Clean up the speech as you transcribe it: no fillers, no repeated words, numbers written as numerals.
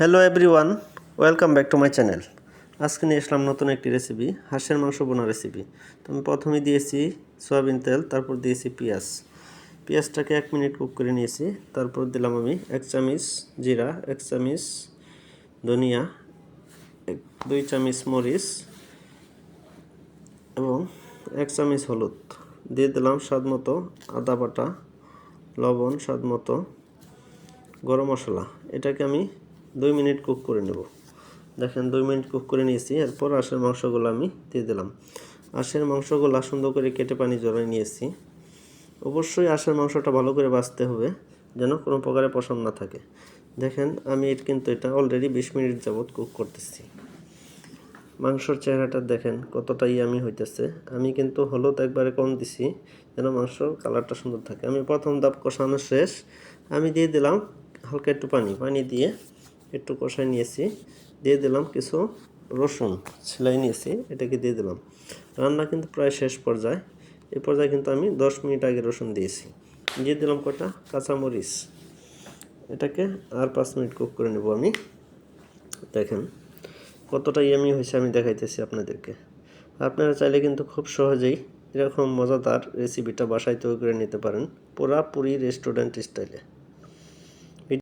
Hello everyone, welcome back to my channel. আজকে নিয়ে আসলাম নতুন একটি রেসিপি, হাঁসের মাংস বোনা রেসিপি। তো আমি প্রথমে দিয়েছি সয়াবিন তেল, তারপর দিয়েছি পেঁয়াজটাকে 1 মিনিট কুক করে নিয়েছি। তারপর দিলাম আমি 1 চামচ জিরা, 1 চামচ ধনিয়া, 2 চামচ মরিচ এবং 1 চামচ হলুদ। দিয়ে দিলাম স্বাদ মতো আদা বাটা, লবণ স্বাদ মতো, গরম মশলা। এটাকে আমি 2 মিনিট কুক করে নেব। দেখেন 2 মিনিট কুক করে নিয়েছি। এরপর হাঁসের মাংসগুলো আমি দিয়ে দিলাম। হাঁসের মাংসগুলো সুন্দর করে কেটে পানি ঝরিয়ে নিয়েছি। অবশ্যই হাঁসের মাংসটা ভালো করে বাছতে হবে, যেন কোনো প্রকারের পশম না থাকে। দেখেন আমি কিন্তু এটা অলরেডি 20 মিনিট যাবত কুক করতেছি। মাংসর চেহারাটা দেখেন কতটা ইয়ামি হইতেছে। আমি কিন্তু হলুদ একবারে কম দিছি, যেন মাংসর কালারটা সুন্দর থাকে। আমি প্রথম ধাপ কষানো শেষ। আমি দিয়ে দিলাম হালকা একটু পানি দিয়ে একটু কষাই নিয়েছি। দিয়ে দিলাম কিছু রসুন সেলাই নিয়েছি, এটাকে দিয়ে দিলাম। রান্না কিন্তু প্রায় শেষ পর্যায়ে। এই পর্যায়ে কিন্তু আমি 10 মিনিট আগে রসুন দিয়েছি। দিয়ে দিলাম কটা কাঁচামরিচ। এটাকে আর 5 মিনিট কুক করে নেব আমি। দেখেন কতটা ইয়ামি হয়েছে আমি দেখাইতেছি আপনাদেরকে। আপনারা চাইলে কিন্তু খুব সহজেই এরকম মজাদার রেসিপিটা বাসায় তৈরি করে নিতে পারেন, পুরোপুরি রেস্টুরেন্ট স্টাইলে।